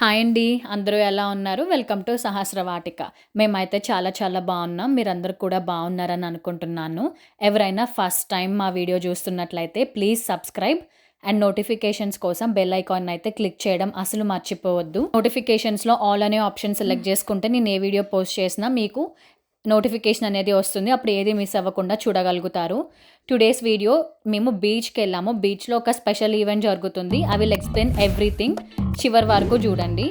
Hi అండి. అందరూ ఎలా ఉన్నారు? Welcome to Sahasravatika. మేమైతే చాలా చాలా బావున్నాం. మీరందరూ కూడా బావున్నారని అనుకుంటున్నాను. ఎవరైనా ఫస్ట్ టైం మా వీడియో చూస్తున్నట్లయితే ప్లీజ్ సబ్స్క్రైబ్ అండ్ నోటిఫికేషన్స్ కోసం బెల్ ఐకాన్ అయితే క్లిక్ చేయడం అసలు మర్చిపోవద్దు. నోటిఫికేషన్స్‌లో ఆల్ అనే ఆప్షన్ సెలెక్ట్ చేసుకుంటే నేను ఏ వీడియో పోస్ట్ చేసినా మీకు నోటిఫికేషన్ అనేది వస్తుంది. అప్పుడు ఏది మిస్ అవ్వకుండా చూడగలుగుతారు. టుడేస్ వీడియో మేము బీచ్‌కెళ్ళాము. బీచ్‌లో ఒక స్పెషల్ ఈవెంట్ జరుగుతుంది. I will explain everything. చివరి వరకు చూడండి.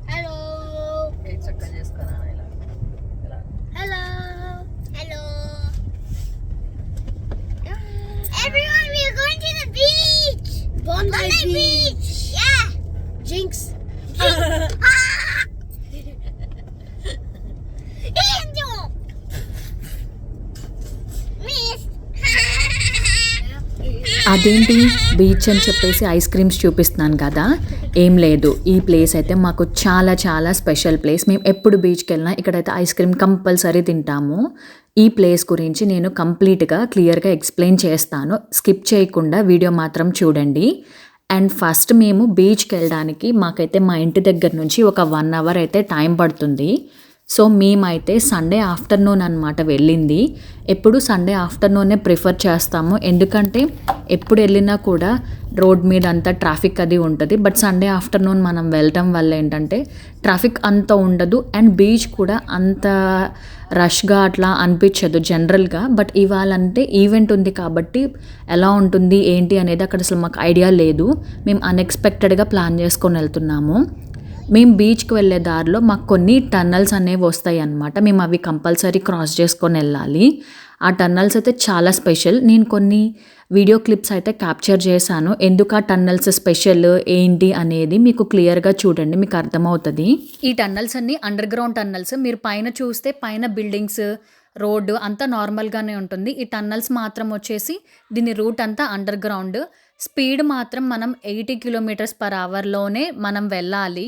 Hello. Hello. Hello. Everyone, we are going to the beach. Bondi Beach. Yeah. Jinx. Angel. Miss. అదేంటి బీచ్ అని చెప్పేసి ఐస్ క్రీమ్స్ చూపిస్తున్నాను కదా, ఏం లేదు. ఈ ప్లేస్ అయితే మాకు చాలా చాలా స్పెషల్ ప్లేస్. మేము ఎప్పుడు బీచ్కి వెళ్ళినా ఇక్కడైతే ఐస్ క్రీమ్ కంపల్సరీ తింటాము. ఈ ప్లేస్ గురించి నేను కంప్లీట్గా క్లియర్గా ఎక్స్ప్లెయిన్ చేస్తాను. స్కిప్ చేయకుండా వీడియో మాత్రం చూడండి. అండ్ ఫస్ట్ మేము బీచ్కి వెళ్ళడానికి మాకైతే మా ఇంటి దగ్గర నుంచి ఒక 1 అవర్ అయితే టైం పడుతుంది. సో మేమైతే సండే ఆఫ్టర్నూన్ అనమాట వెళ్ళింది. ఎప్పుడు సండే ఆఫ్టర్నూనే ప్రిఫర్ చేస్తాము, ఎందుకంటే ఎప్పుడు వెళ్ళినా కూడా రోడ్ మీద అంతా ట్రాఫిక్ అది ఉంటుంది. బట్ సండే ఆఫ్టర్నూన్ మనం వెళ్ళటం వల్ల ఏంటంటే ట్రాఫిక్ అంత ఉండదు అండ్ బీచ్ కూడా అంత రష్గా అట్లా అనిపించదు జనరల్గా. బట్ ఇవాళంటే ఈవెంట్ ఉంది కాబట్టి ఎలా ఉంటుంది ఏంటి అనేది అక్కడ అసలు మాకు ఐడియా లేదు. మేము అన్ఎక్స్పెక్టెడ్గా ప్లాన్ చేసుకొని వెళ్తున్నాము. మేము బీచ్కి వెళ్ళే దారిలో మాకు కొన్ని టన్నల్స్ అనేవి వస్తాయి అన్నమాట. మేము అవి కంపల్సరీ క్రాస్ చేసుకొని వెళ్ళాలి. ఆ టన్నల్స్ అయితే చాలా స్పెషల్. నేను కొన్ని వీడియో క్లిప్స్ అయితే క్యాప్చర్ చేశాను. ఎందుకు ఆ టన్నల్స్ స్పెషల్ ఏంటి అనేది మీకు క్లియర్గా చూడండి, మీకు అర్థమవుతుంది. ఈ టన్నల్స్ అన్నీ అండర్ గ్రౌండ్ టన్నల్స్. మీరు పైన చూస్తే పైన బిల్డింగ్స్, రోడ్డు అంతా నార్మల్గానే ఉంటుంది. ఈ టన్నల్స్ మాత్రం వచ్చేసి దీని రూట్ అంతా అండర్ గ్రౌండ్. స్పీడ్ మాత్రం మనం 80 km/hలోనే మనం వెళ్ళాలి.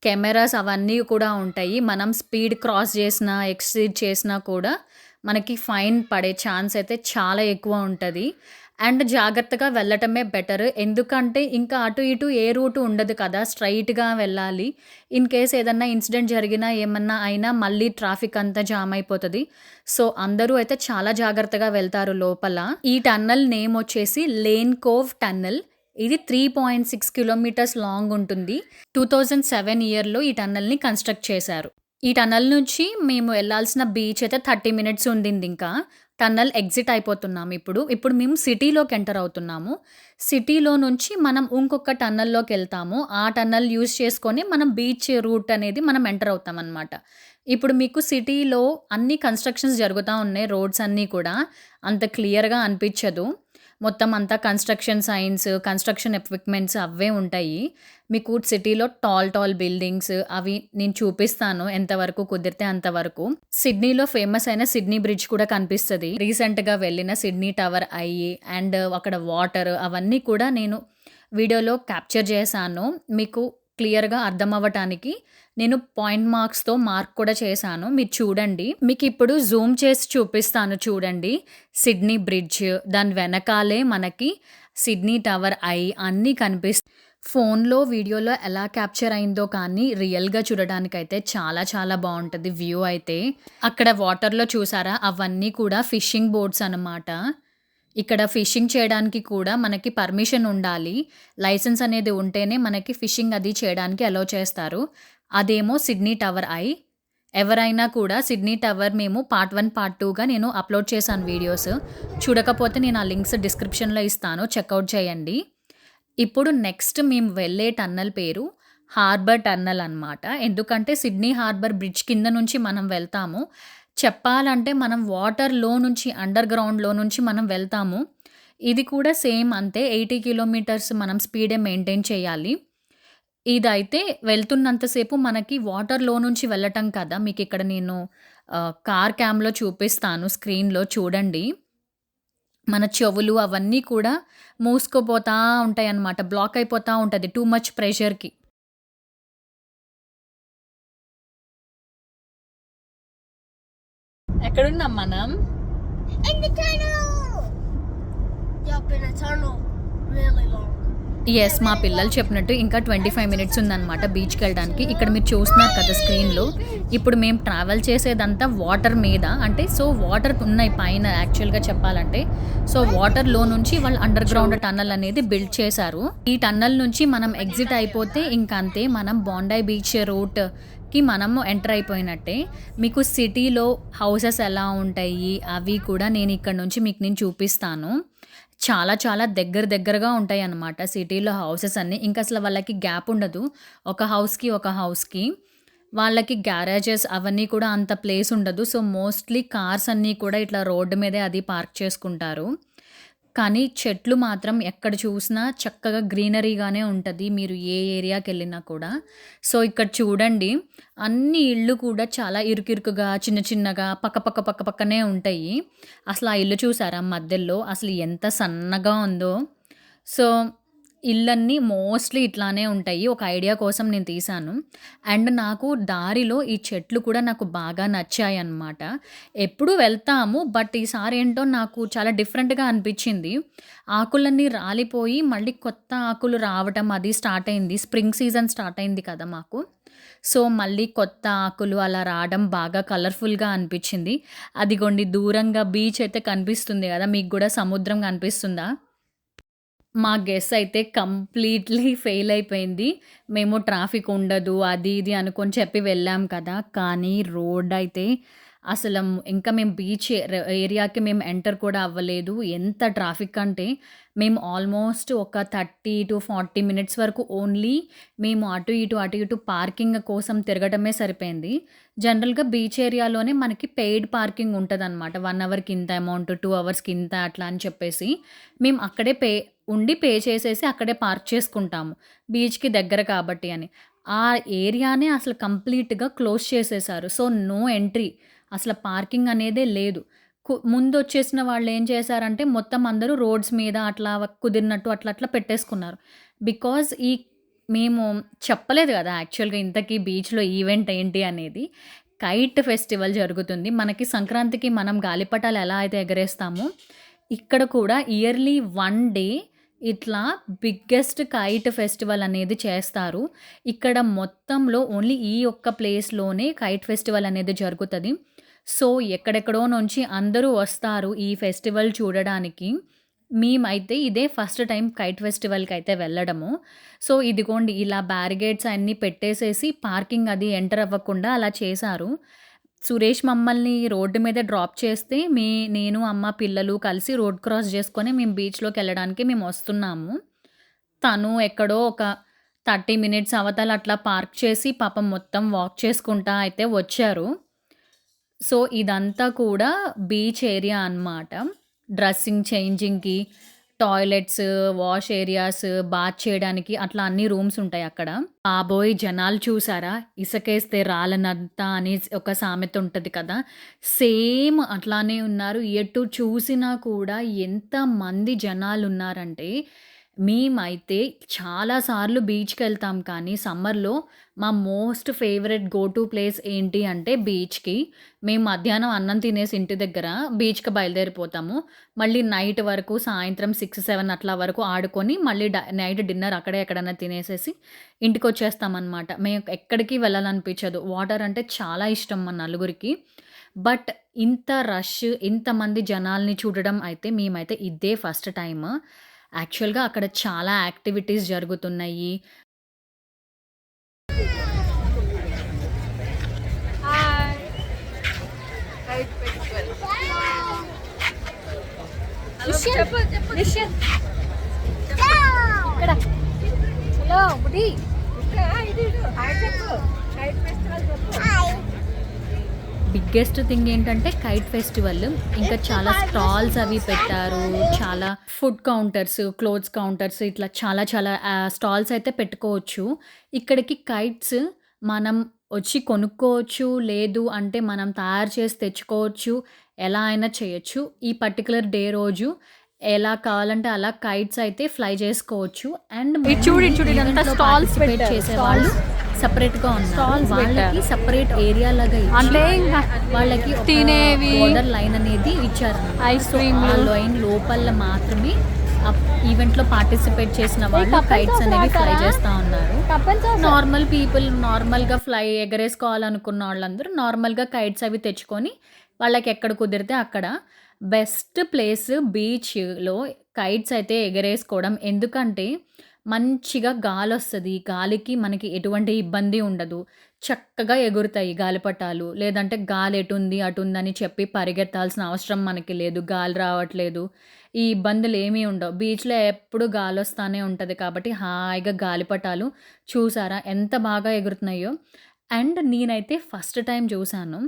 కెమెరాస్ అవన్నీ కూడా ఉంటాయి. మనం స్పీడ్ క్రాస్ చేసినా ఎక్సీడ్ చేసినా కూడా మనకి ఫైన్ పడే ఛాన్స్ అయితే చాలా ఎక్కువ ఉంటుంది. అండ్ జాగ్రత్తగా వెళ్ళటమే బెటర్, ఎందుకంటే ఇంకా అటు ఇటు ఏ రూటు ఉండదు కదా, స్ట్రైట్గా వెళ్ళాలి. ఇన్ కేస్ ఏదన్నా ఇన్సిడెంట్ జరిగినా ఏమన్నా అయినా మళ్ళీ ట్రాఫిక్ అంతా జామ్ అయిపోతుంది. సో అందరూ అయితే చాలా జాగ్రత్తగా వెళ్తారు లోపల. ఈ టన్నల్ నేమ్ వచ్చేసి లేన్ కోవ్ టన్నల్. ఇది 3.6 కిలోమీటర్స్ లాంగ్ ఉంటుంది. 2007 ఇయర్లో ఈ టన్నల్ని కన్స్ట్రక్ట్ చేశారు. ఈ టన్నల్ నుంచి మేము వెళ్ళాల్సిన బీచ్ అయితే 30 మినిట్స్ ఉండింది. ఇంకా టన్నల్ ఎగ్జిట్ అయిపోతున్నాము. ఇప్పుడు మేము సిటీలోకి ఎంటర్ అవుతున్నాము. సిటీలో నుంచి మనం ఇంకొక టన్నల్లోకి వెళ్తాము. ఆ టన్నల్ యూజ్ చేసుకొని మనం బీచ్ రూట్ అనేది మనం ఎంటర్ అవుతాం అన్నమాట. ఇప్పుడు మీకు సిటీలో అన్ని కన్స్ట్రక్షన్స్ జరుగుతూ ఉన్నాయి. రోడ్స్ అన్నీ కూడా అంత క్లియర్గా అనిపించదు. మొత్తం అంతా కన్స్ట్రక్షన్ సైన్స్, కన్స్ట్రక్షన్ ఎక్విప్మెంట్స్ అవే ఉంటాయి. మీకు సిటీలో టాల్ బిల్డింగ్స్ అవి నేను చూపిస్తాను ఎంతవరకు కుదిరితే అంతవరకు. సిడ్నీలో ఫేమస్ అయిన సిడ్నీ బ్రిడ్జ్ కూడా కనిపిస్తుంది. రీసెంట్గా వెళ్ళిన సిడ్నీ టవర్ ఐ అండ్ అక్కడ వాటర్ అవన్నీ కూడా నేను వీడియోలో క్యాప్చర్ చేశాను. మీకు క్లియర్గా అర్థం అవ్వటానికి నేను పాయింట్ మార్క్స్తో మార్క్ కూడా చేశాను. మీరు చూడండి, మీకు ఇప్పుడు జూమ్ చేసి చూపిస్తాను చూడండి. సిడ్నీ బ్రిడ్జ్, దాని వెనకాలే మనకి సిడ్నీ టవర్ ఐ అన్నీ కనిపిస్తాయి. ఫోన్లో వీడియోలో ఎలా క్యాప్చర్ అయిందో కానీ రియల్గా చూడడానికైతే చాలా చాలా బాగుంటుంది వ్యూ అయితే. అక్కడ వాటర్లో చూసారా, అవన్నీ కూడా ఫిషింగ్ బోట్స్ అన్నమాట. ఇక్కడ ఫిషింగ్ చేయడానికి కూడా మనకి పర్మిషన్ ఉండాలి. లైసెన్స్ అనేది ఉంటేనే మనకి ఫిషింగ్ అది చేయడానికి అలౌ చేస్తారు. అదేమో సిడ్నీ టవర్ ఐ. ఎవరైనా కూడా సిడ్నీ టవర్ మేము పార్ట్ 1, పార్ట్ 2గా నేను అప్లోడ్ చేశాను వీడియోస్. చూడకపోతే నేను ఆ లింక్స్ డిస్క్రిప్షన్లో ఇస్తాను, చెక్అవుట్ చేయండి. ఇప్పుడు నెక్స్ట్ మేము వెళ్ళే టన్నల్ పేరు హార్బర్ టన్నల్ అన్నమాట. ఎందుకంటే సిడ్నీ హార్బర్ బ్రిడ్జ్ కింద నుంచి మనం వెళ్తాము. చెప్పాలంటే మనం వాటర్లో నుంచి, అండర్ గ్రౌండ్లో నుంచి మనం వెళ్తాము. ఇది కూడా సేమ్ అంతే, 80 కిలోమీటర్స్ మనం స్పీడే మెయింటైన్ చేయాలి. ఇదైతే వెళ్తున్నంతసేపు మనకి వాటర్లో నుంచి వెళ్ళటం కదా. మీకు ఇక్కడ నేను కార్ క్యామ్లో చూపిస్తాను, స్క్రీన్లో చూడండి. మన చెవులు అవన్నీ కూడా మూసుకుపోతూ ఉంటాయి అన్నమాట, బ్లాక్ అయిపోతూ ఉంటుంది టూ మచ్ ప్రెషర్కి. ఎక్కడున్నాం మనం? In the tunnel. Yup, in a tunnel. Really long. Yes మా పిల్లలు చెప్పినట్టు ఇంకా 25 మినిట్స్ ఉందన్నమాట బీచ్కి వెళ్ళడానికి. ఇక్కడ మీరు చూస్తున్నారు కదా స్క్రీన్లో, ఇప్పుడు మేము ట్రావెల్ చేసేదంతా వాటర్ మీద, అంటే సో వాటర్ ఉన్నాయి పైన యాక్చువల్గా చెప్పాలంటే. సో వాటర్లో నుంచి వాళ్ళు అండర్ గ్రౌండ్ టన్నల్ అనేది బిల్డ్ చేశారు. ఈ టన్నల్ నుంచి మనం ఎగ్జిట్ అయిపోతే ఇంకా అంతే, మనం బాండై బీచ్ రూట్కి మనము ఎంటర్ అయిపోయినట్టే. మీకు సిటీలో హౌసెస్ ఎలా ఉంటాయి అవి కూడా నేను ఇక్కడ నుంచి మీకు నేను చూపిస్తాను. చాలా చాలా దగ్గరగా ఉంటాయి అన్నమాట సిటీలో హౌసెస్ అన్నీ. ఇంకా అసలు వాళ్ళకి గ్యాప్ ఉండదు ఒక హౌస్కి. వాళ్ళకి గ్యారేజెస్ అవన్నీ కూడా అంత ప్లేస్ ఉండదు. సో మోస్ట్లీ కార్స్ అన్నీ కూడా ఇట్లా రోడ్డు మీదే అది పార్క్ చేసుకుంటారు. కానీ చెట్లు మాత్రం ఎక్కడ చూసినా చక్కగా గ్రీనరీగానే ఉంటుంది మీరు ఏ ఏరియాకి వెళ్ళినా కూడా. సో ఇక్కడ చూడండి, అన్ని ఇళ్ళు కూడా చాలా ఇరుకిరుకుగా చిన్నగా పక్కనే ఉంటాయి. అసలు ఆ ఇల్లు చూసారా మధ్యలో అసలు ఎంత సన్నగా ఉందో. సో ఇళ్ళన్నీ మోస్ట్లీ ఇట్లానే ఉంటాయి. ఒక ఐడియా కోసం నేను తీశాను. అండ్ నాకు దారిలో ఈ చెట్లు కూడా నాకు బాగా నచ్చాయి అన్నమాట. ఎప్పుడు వెళ్తాము, బట్ ఈసారి ఏంటో నాకు చాలా డిఫరెంట్గా అనిపించింది. ఆకులన్నీ రాలిపోయి మళ్ళీ కొత్త ఆకులు రావటం అది స్టార్ట్ అయింది. స్ప్రింగ్ సీజన్ స్టార్ట్ అయింది కదా మాకు. సో మళ్ళీ కొత్త ఆకులు అలా రావడం బాగా కలర్ఫుల్గా అనిపించింది. అదిగోండి దూరంగా బీచ్ అయితే కనిపిస్తుంది కదా, మీకు కూడా సముద్రం కనిపిస్తుందా? మా గెస్ అయితే కంప్లీట్లీ ఫెయిల్ అయిపోయింది. మేము ట్రాఫిక్ ఉండదు అది ఇది అనుకొని చెప్పి వెళ్ళాం కదా, కానీ రోడ్ అయితే అసలు ఇంకా మేము బీచ్ ఏరియాకి మేము ఎంటర్ కూడా అవ్వలేదు. ఎంత ట్రాఫిక్ అంటే మేము ఆల్మోస్ట్ ఒక 30 to 40 మినిట్స్ వరకు ఓన్లీ మేము అటు ఇటు పార్కింగ్ కోసం తిరగటమే సరిపోయింది. జనరల్గా బీచ్ ఏరియాలోనే మనకి పెయిడ్ పార్కింగ్ ఉంటుంది అనమాట. 1 అవర్కి ఇంత అమౌంట్, 2 అవర్స్కి ఇంత అట్లా అని చెప్పేసి మేము అక్కడే పే చేసేసి అక్కడే పార్క్ చేసుకుంటాము బీచ్కి దగ్గర కాబట్టి అని. ఆ ఏరియానే అసలు కంప్లీట్గా క్లోజ్ చేసేసారు. సో నో ఎంట్రీ, అసలు పార్కింగ్ అనేదే లేదు. ముందు వచ్చేసిన వాళ్ళు ఏం చేశారంటే మొత్తం అందరూ రోడ్స్ మీద అట్లా కుదిరినట్టు అట్లా పెట్టేసుకున్నారు. బికాజ్ మేము చెప్పలేదు కదా యాక్చువల్గా ఇంతకీ బీచ్లో ఈవెంట్ ఏంటి అనేది. కైట్ ఫెస్టివల్ జరుగుతుంది మనకి. సంక్రాంతికి మనం గాలిపటాలు ఎలా అయితే ఎగరేస్తామో ఇక్కడ కూడా ఇయర్లీ 1 డే ఇట్లా బిగ్గెస్ట్ కైట్ ఫెస్టివల్ అనేది చేస్తారు. ఇక్కడ మొత్తంలో ఓన్లీ ఈ ఒక్క ప్లేస్లోనే కైట్ ఫెస్టివల్ అనేది జరుగుతుంది. సో ఎక్కడెక్కడో నుంచి అందరూ వస్తారు ఈ ఫెస్టివల్ చూడడానికి. మేమైతే ఇదే ఫస్ట్ టైం కైట్ ఫెస్టివల్కి అయితే వెళ్ళడము. సో ఇదిగోండి ఇలా బ్యారిగేడ్స్ అన్నీ పెట్టేసేసి పార్కింగ్ అది ఎంటర్ అవ్వకుండా అలా చేశారు. సురేష్ మమ్మల్ని రోడ్డు మీద డ్రాప్ చేస్తే నేను అమ్మ పిల్లలు కలిసి రోడ్ క్రాస్ చేసుకొని మేము బీచ్లోకి వెళ్ళడానికి మేము వస్తున్నాము. తను ఎక్కడో ఒక 30 మినిట్స్ అవతల అట్లా పార్క్ చేసి పాపం మొత్తం వాక్ చేసుకుంటా అయితే వచ్చారు. సో ఇదంతా కూడా బీచ్ ఏరియా అన్నమాట. డ్రెస్సింగ్ చేంజింగ్కి, టాయిలెట్స్, వాష్ ఏరియాస్, బాత్ చేయడానికి అట్లా అన్ని రూమ్స్ ఉంటాయి అక్కడ. బాబోయ్ జనాలు చూసారా, ఇసుకేస్తే రాలనంత అని ఒక సామెత ఉంటుంది కదా, సేమ్ అట్లానే ఉన్నారు. ఎటు చూసినా కూడా ఎంతమంది జనాలు ఉన్నారంటే, మేమైతే చాలాసార్లు బీచ్కి వెళ్తాం కానీ సమ్మర్లో మా most favourite go to place ఏంటి అంటే బీచ్కి. మేము మధ్యాహ్నం అన్నం తినేసి ఇంటి దగ్గర బీచ్కి బయలుదేరిపోతాము. మళ్ళీ నైట్ వరకు సాయంత్రం 6-7 అట్లా వరకు ఆడుకొని మళ్ళీ నైట్ డిన్నర్ అక్కడే ఎక్కడైనా తినేసేసి ఇంటికి వచ్చేస్తామన్నమాట. మేము ఎక్కడికి వెళ్ళాలనిపించదు. వాటర్ అంటే చాలా ఇష్టం మా నలుగురికి. బట్ ఇంత రష్, ఇంతమంది జనాల్ని చూడడం అయితే మేమైతే ఇదే ఫస్ట్ టైం. యాక్చువల్గా అక్కడ చాలా యాక్టివిటీస్ జరుగుతున్నాయి. బిగ్గెస్ట్ థింగ్ ఏంటంటే కైట్ ఫెస్టివల్. ఇంకా చాలా స్టాల్స్ అవి పెట్టారు. చాలా ఫుడ్ కౌంటర్స్, క్లోత్స్ కౌంటర్స్, ఇట్లా చాలా స్టాల్స్ అయితే పెట్టుకోవచ్చు. ఇక్కడికి కైట్స్ మనం వచ్చి కొనుక్కోవచ్చు, లేదు అంటే మనం తయారు చేసి తెచ్చుకోవచ్చు, ఎలా అయినా చేయొచ్చు. ఈ పర్టికులర్ డే రోజు ఎలా కావాలంటే అలా కైట్స్ అయితే ఫ్లై చేసుకోవచ్చు. అండ్ చూడండి స్టాల్స్ చేసేవాళ్ళు సపరేట్గా ఉన్నారు. Stalls వాళ్ళకి పెట్టారు. సపరేట్ ఏరియా లాగా ఇచ్చి అంటే ఇంకా వాళ్ళకి తినేవి, బోర్డర్ లైన్ అనేది ఇచ్చారు. ఐస్ క్రీమ్లు. ఆ లైన్ లోపల మాత్రమే ఈవెంట్లో పార్టిసిపేట్ చేసిన వాళ్ళు కైట్స్ అనేవి ఫ్లై చేస్తూ ఉన్నారు. నార్మల్ పీపుల్ నార్మల్గా ఎగరేసుకోవాలనుకున్న వాళ్ళందరూ నార్మల్గా కైట్స్ అవి తెచ్చుకొని వాళ్ళకి ఎక్కడ కుదిరితే అక్కడ. బెస్ట్ ప్లేస్ బీచ్లో కైట్స్ అయితే ఎగరేసుకోవడం. ఎందుకంటే మంచిగా గాలి వస్తుంది, గాలికి మనకి ఎటువంటి ఇబ్బంది ఉండదు, చక్కగా ఎగురుతాయి గాలిపటాలు. లేదంటే గాలి ఎటుంది అటుందని చెప్పి పరిగెత్తాల్సిన అవసరం మనకి లేదు, గాలి రావట్లేదు, ఈ ఇబ్బందులు ఏమీ ఉండవు. బీచ్లో ఎప్పుడు గాలి వస్తూనే ఉంటుంది కాబట్టి హాయిగా గాలిపటాలు చూసారా ఎంత బాగా ఎగురుతున్నాయో. అండ్ నేనైతే ఫస్ట్ టైం చూశాను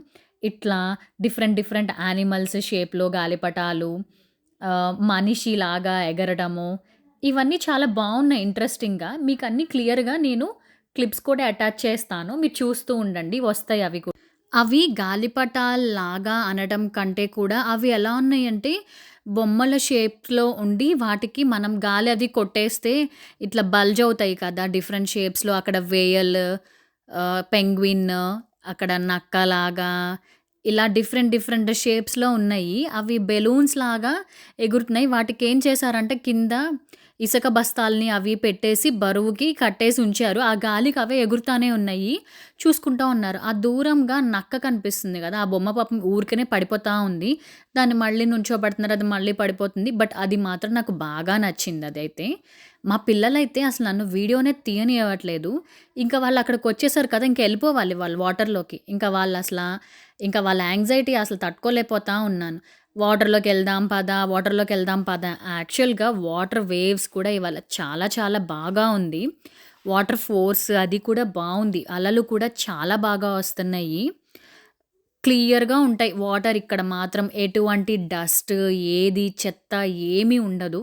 ఇట్లా డిఫరెంట్ యానిమల్స్ షేప్లో గాలిపటాలు, మనిషిలాగా ఎగరడము, ఇవన్నీ చాలా బాగున్నాయి ఇంట్రెస్టింగ్గా. మీకు అన్నీ క్లియర్గా నేను క్లిప్స్ కూడా అటాచ్ చేస్తాను, మీరు చూస్తూ ఉండండి, వస్తాయి అవి కూడా. అవి గాలిపటాల్లాగా అనడం కంటే కూడా అవి ఎలా ఉన్నాయంటే బొమ్మల షేప్లో ఉండి వాటికి మనం గాలి అది కొట్టేస్తే ఇట్లా బల్జ్ అవుతాయి కదా డిఫరెంట్ షేప్స్లో. అక్కడ వేయల్, పెంగ్విన్, అక్కడ నక్కలాగా ఇలా డిఫరెంట్ షేప్స్లో ఉన్నాయి. అవి బెలూన్స్ లాగా ఎగురుతున్నాయి. వాటికి ఏం చేశారంటే కింద ఇసుక బస్తాల్ని అవి పెట్టేసి బరువుకి కట్టేసి ఉంచారు. ఆ గాలికి అవే ఎగురుతానే ఉన్నాయి, చూసుకుంటూ ఉన్నారు. ఆ దూరంగా నక్క కనిపిస్తుంది కదా, ఆ బొమ్మ పాపం ఊరికనే పడిపోతూ ఉంది. దాన్ని మళ్ళీ నుంచోబెడుతున్నారు, అది మళ్ళీ పడిపోతుంది. బట్ అది మాత్రం నాకు బాగా నచ్చింది. అదైతే మా పిల్లలైతే అసలు నన్ను వీడియోనే తీయనివ్వట్లేదు. ఇంకా వాళ్ళు అక్కడికి వచ్చేసారు కదా, ఇంకా వెళ్ళిపోవాలి వాళ్ళు వాటర్లోకి. ఇంకా వాళ్ళు అసలు ఇంకా వాళ్ళ యాంగ్జైటీ అసలు తట్టుకోలేకపోతూ ఉన్నాను. వాటర్లోకి వెళ్దాం పదా. యాక్చువల్గా వాటర్ వేవ్స్ కూడా ఇవాళ చాలా బాగా ఉంది. వాటర్ ఫోర్స్ అది కూడా బాగుంది. అలలు కూడా చాలా బాగా వస్తున్నాయి, క్లియర్గా ఉంటాయి వాటర్. ఇక్కడ మాత్రం ఎటువంటి డస్ట్, ఏది చెత్త ఏమీ ఉండదు.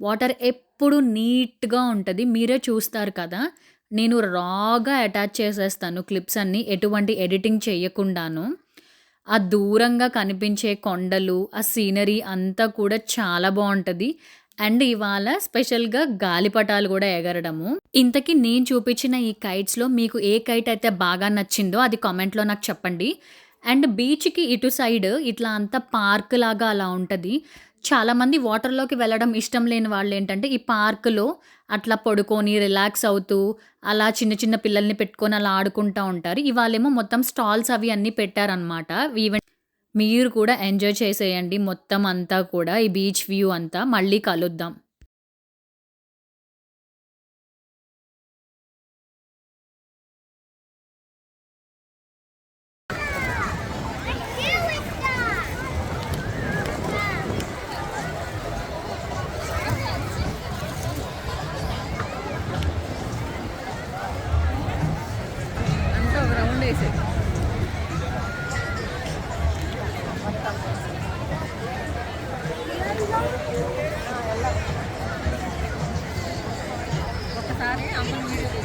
వాటర్ ఎప్పుడు నీట్గా ఉంటుంది. మీరే చూస్తారు కదా, నేను రాగా అటాచ్ చేసేస్తాను క్లిప్స్ అన్నీ, ఎటువంటి ఎడిటింగ్ చేయకుండాను. ఆ దూరంగా కనిపించే కొండలు, ఆ సీనరీ అంతా కూడా చాలా బాగుంటుంది. అండ్ ఇవాళ స్పెషల్గా గాలిపటాలు కూడా ఎగరడము. ఇంతకీ నేను చూపించిన ఈ కైట్స్లో మీకు ఏ కైట్ అయితే బాగా నచ్చిందో అది కామెంట్లో నాకు చెప్పండి. అండ్ బీచ్కి ఇటు సైడ్ ఇట్లా అంతా పార్క్ లాగా అలా ఉంటుంది. చాలామంది వాటర్లోకి వెళ్ళడం ఇష్టం లేని వాళ్ళు ఏంటంటే ఈ పార్కులో అట్లా పడుకొని రిలాక్స్ అవుతూ అలా చిన్న పిల్లల్ని పెట్టుకొని అలా ఆడుకుంటూ ఉంటారు. ఇవాళేమో మొత్తం స్టాల్స్ అవి అన్నీ పెట్టారనమాట. ఈవెంట్ మీరు కూడా ఎంజాయ్ చేసేయండి మొత్తం అంతా కూడా, ఈ బీచ్ వ్యూ అంతా. మళ్ళీ కలుద్దాం. అంతా ఒక రౌండ్ వేసే ఒకసారి అమ్మని వీడియో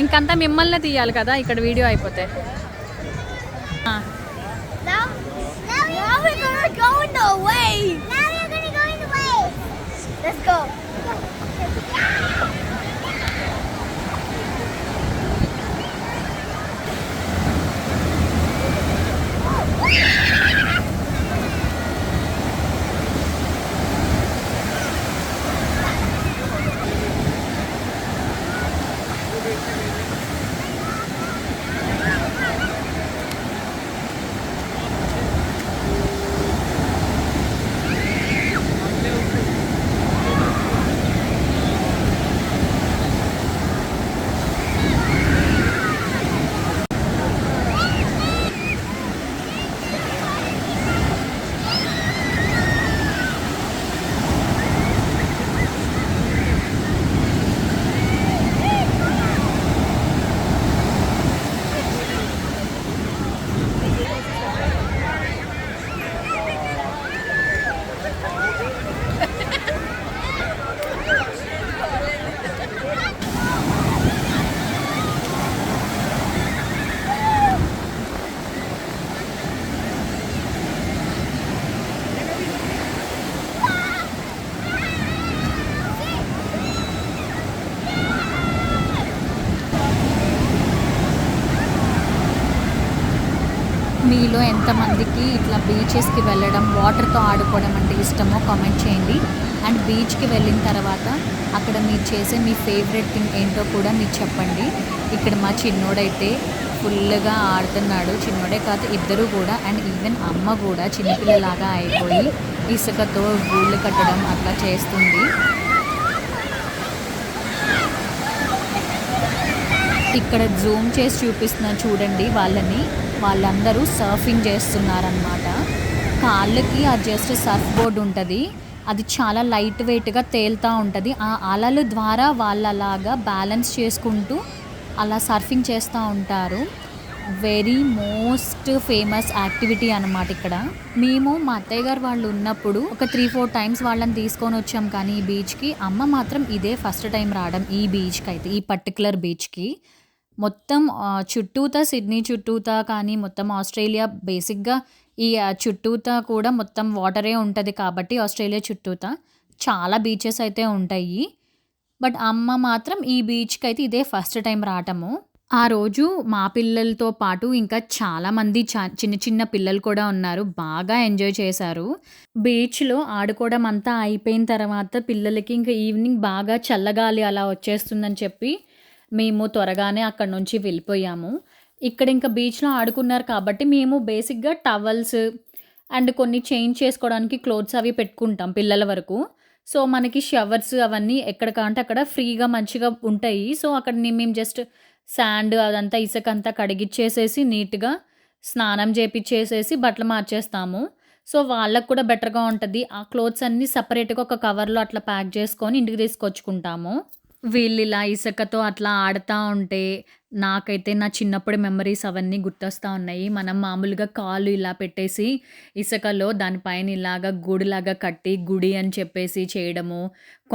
ఇంకంతా మిమ్మల్ని తీయాలి కదా ఇక్కడ వీడియో అయిపోతే. Now we're gonna go in the wave. Now we're gonna go in the wave. Let's go. ఎంతమందికి ఇట్లా బీచెస్కి వెళ్ళడం వాటర్తో ఆడుకోవడం అంటే ఇష్టమో కామెంట్ చేయండి. అండ్ బీచ్కి వెళ్ళిన తర్వాత అక్కడ మీరు చేసే మీ ఫేవరెట్ థింగ్ ఏంటో కూడా మీరు చెప్పండి. ఇక్కడ మా చిన్నోడైతే ఫుల్గా ఆడుతున్నాడు. చిన్నోడే కాదు, ఇద్దరు కూడా. అండ్ ఈవెన్ అమ్మ కూడా చిన్నపిల్లలాగా అయిపోయి ఇసుకతో గూళ్ళు కట్టడం అట్లా చేస్తుంది. ఇక్కడ జూమ్ చేసి చూపిస్తున్నా చూడండి వాళ్ళందరూ సర్ఫింగ్ చేస్తున్నారనమాట. కాళ్ళకి ఆ జస్ట్ సర్ఫ్ బోర్డ్ ఉంటుంది, అది చాలా లైట్ వెయిట్గా తేలుతూ ఉంటుంది. ఆ అలల ద్వారా వాళ్ళలాగా బ్యాలెన్స్ చేసుకుంటూ అలా సర్ఫింగ్ చేస్తూ ఉంటారు. వెరీ మోస్ట్ ఫేమస్ యాక్టివిటీ అనమాట ఇక్కడ. మేము మా అత్తయ్య గారు వాళ్ళు ఉన్నప్పుడు ఒక 3-4 టైమ్స్ వాళ్ళని తీసుకొని వచ్చాం, కానీ ఈ బీచ్కి అమ్మ మాత్రం ఇదే ఫస్ట్ టైం రావడం. ఈ బీచ్కి అయితే, ఈ పర్టికులర్ బీచ్కి మొత్తం చుట్టూతా సిడ్నీ చుట్టూతా కానీ మొత్తం ఆస్ట్రేలియా బేసిక్గా ఈ చుట్టూతా కూడా మొత్తం వాటరే ఉంటుంది కాబట్టి ఆస్ట్రేలియా చుట్టూతా చాలా బీచెస్ అయితే ఉంటాయి. బట్ అమ్మ మాత్రం ఈ బీచ్కి అయితే ఇదే ఫస్ట్ టైం రావటము. ఆ రోజు మా పిల్లలతో పాటు ఇంకా చాలామంది చిన్న చిన్న పిల్లలు కూడా ఉన్నారు, బాగా ఎంజాయ్ చేశారు. బీచ్లో ఆడుకోవడం అంతా అయిపోయిన తర్వాత పిల్లలకి ఇంకా ఈవినింగ్ బాగా చల్లగాలి అలా వచ్చేస్తుందని చెప్పి మేము త్వరగానే అక్కడ నుంచి వెళ్ళిపోయాము. ఇక్కడ ఇంకా బీచ్లో ఆడుకున్నారు కాబట్టి మేము బేసిక్గా టవల్స్ అండ్ కొన్ని చేంజ్ చేసుకోవడానికి క్లోత్స్ అవి పెట్టుకుంటాం పిల్లల వరకు. సో మనకి షవర్స్ అవన్నీ ఎక్కడ కాంటే అక్కడ ఫ్రీగా మంచిగా ఉంటాయి. సో అక్కడ మేము జస్ట్ శాండ్ అదంతా ఇసుకంతా కడిగిచ్చేసేసి నీట్గా స్నానం చేపిచ్చేసేసి బట్టలు మార్చేస్తాము. సో వాళ్ళకు కూడా బెటర్గా ఉంటుంది. ఆ క్లోత్స్ అన్నీ సపరేట్గా ఒక కవర్లో అట్లా ప్యాక్ చేసుకొని ఇంటికి తీసుకొచ్చుకుంటాము. వీళ్ళు ఇలా ఇసుకతో అట్లా ఆడుతూ ఉంటే నాకైతే నా చిన్నప్పుడు మెమరీస్ అవన్నీ గుర్తొస్తూ ఉన్నాయి. మనం మామూలుగా కాళ్ళు ఇలా పెట్టేసి ఇసుకలో దానిపైన ఇలాగా గూడులాగా కట్టి గుడి అని చెప్పేసి చేయడము,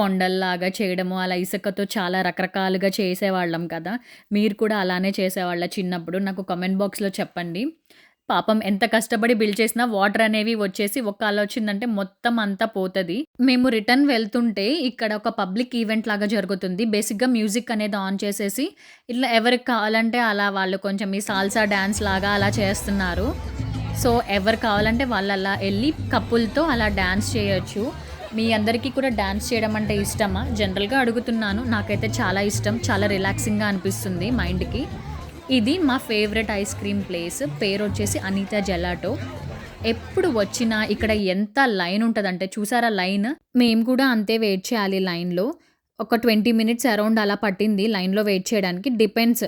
కొండల్లాగా చేయడము, అలా ఇసుకతో చాలా రకరకాలుగా చేసేవాళ్ళం కదా. మీరు కూడా అలానే చేసేవాళ్ళ చిన్నప్పుడు? నాకు కామెంట్ బాక్స్లో చెప్పండి. పాపం ఎంత కష్టపడి బిల్డ్ చేసినా వాటర్ అనేవి వచ్చేసి ఒక అల వచ్చిందంటే మొత్తం అంతా పోతుంది. మేము రిటర్న్ వెళ్తుంటే ఇక్కడ ఒక పబ్లిక్ ఈవెంట్ లాగా జరుగుతుంది. బేసిక్గా మ్యూజిక్ అనేది ఆన్ చేసేసి ఇట్లా ఎవరికి కావాలంటే అలా వాళ్ళు కొంచెం ఈ సాల్సా డ్యాన్స్ లాగా అలా చేస్తున్నారు. సో ఎవరు కావాలంటే వాళ్ళు అలా వెళ్ళి కపుల్తో అలా డ్యాన్స్ చేయొచ్చు. మీ అందరికీ కూడా డ్యాన్స్ చేయడం అంటే ఇష్టమా? జనరల్గా అడుగుతున్నాను. నాకైతే చాలా ఇష్టం, చాలా రిలాక్సింగ్గా అనిపిస్తుంది మైండ్కి. ఇది మా ఫేవరెట్ ఐస్ క్రీమ్ ప్లేస్, పేరు వచ్చేసి అనితా జెలాటో. ఎప్పుడు వచ్చినా ఇక్కడ ఎంత లైన్ ఉంటుందంటే చూసారా లైన్. మేము కూడా అంతే వెయిట్ చేయాలి లైన్లో. ఒక 20 minutes అరౌండ్ అలా పట్టింది లైన్లో వెయిట్ చేయడానికి. డిపెండ్స్,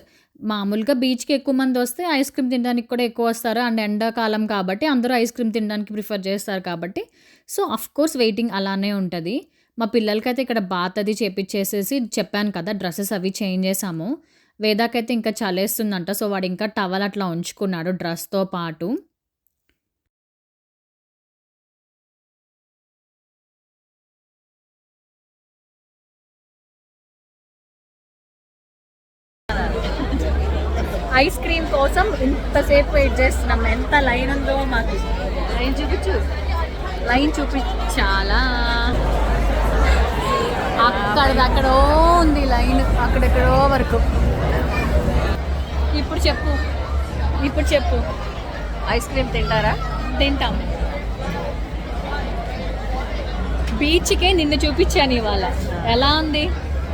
మామూలుగా బీచ్కి ఎక్కువ మంది వస్తే ఐస్ క్రీమ్ తినడానికి కూడా ఎక్కువ వస్తారు. అండ్ ఎండాకాలం కాబట్టి అందరూ ఐస్ క్రీమ్ తినడానికి ప్రిఫర్ చేస్తారు కాబట్టి సో అఫ్కోర్స్ వెయిటింగ్ అలానే ఉంటుంది. మా పిల్లలకైతే ఇక్కడ బాత్ అది చేపించేసేసి చెప్పాను కదా, డ్రెస్సెస్ అవి చేంజ్ చేసాము. వేదాకైతే ఇంకా చలేస్తుందంట, సో వాడు ఇంకా టవల్ అట్లా ఉంచుకున్నాడు డ్రెస్తో పాటు. ఐస్ క్రీమ్ కోసం ఇంతసేపు వెయిట్ చేస్తున్నాం. ఎంత లైన్ ఉందో మాకు. లైన్ చూపించాలా? అక్కడో ఉంది లైన్, అక్కడెక్కడో వరకు. ఇప్పుడు చెప్పు ఐస్ క్రీమ్ తింటారా? తింటాం. బీచ్కే నిన్ను చూపించాను ఇవాళ. ఎలా ఉంది?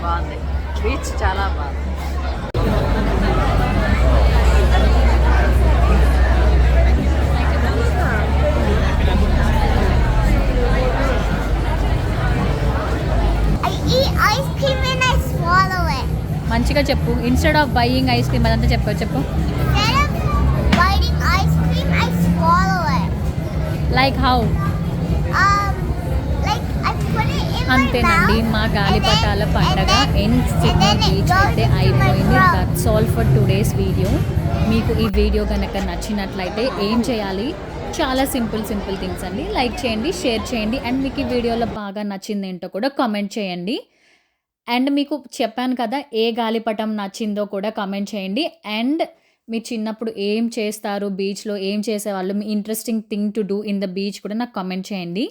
బాగుంది, బీచ్ చాలా బాగుంది. మంచిగా చెప్పు. Instead of buying ice cream అదంతా చెప్పు. Like how? అంతేనండి, మా గాలిపటాల పండగ ఇన్ సిడ్నీ బీచ్ అయితే అయిపోయింది. That's all for today's video. మీకు ఈ వీడియో కనుక నచ్చినట్లయితే ఏం చేయాలి? చాలా సింపుల్ థింగ్స్ అండి. లైక్ చేయండి, షేర్ చేయండి, అండ్ మీకు ఈ వీడియోలో బాగా నచ్చింది ఏంటో కూడా కామెంట్ చేయండి. అండ్ మీకు చెప్పాను కదా, ఏ గాలిపటం నచ్చిందో కూడా కామెంట్ చేయండి. అండ్ మీరు చిన్నప్పుడు ఏం చేస్తారు, బీచ్లో ఏం చేసేవాళ్ళు, మీ interesting thing to do in the beach కూడా నాకు కామెంట్ చేయండి.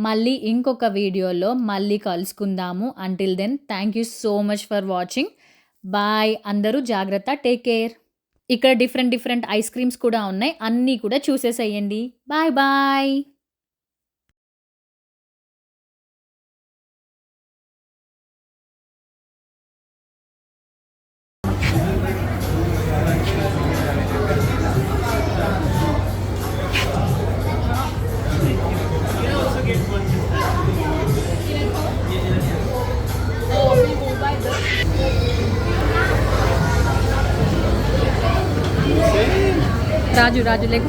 మళ్ళీ ఇంకొక వీడియోలో మళ్ళీ కలుసుకుందాము. Until then thank you so much for watching. Bye. అందరూ జాగ్రత్త, టేక్ కేర్. ఇక్కడ డిఫరెంట్ డిఫరెంట్ ఐస్ క్రీమ్స్ కూడా ఉన్నాయి. అన్నీ కూడా చూసేసేయండి. Bye bye. రాజు రాజు లేకు.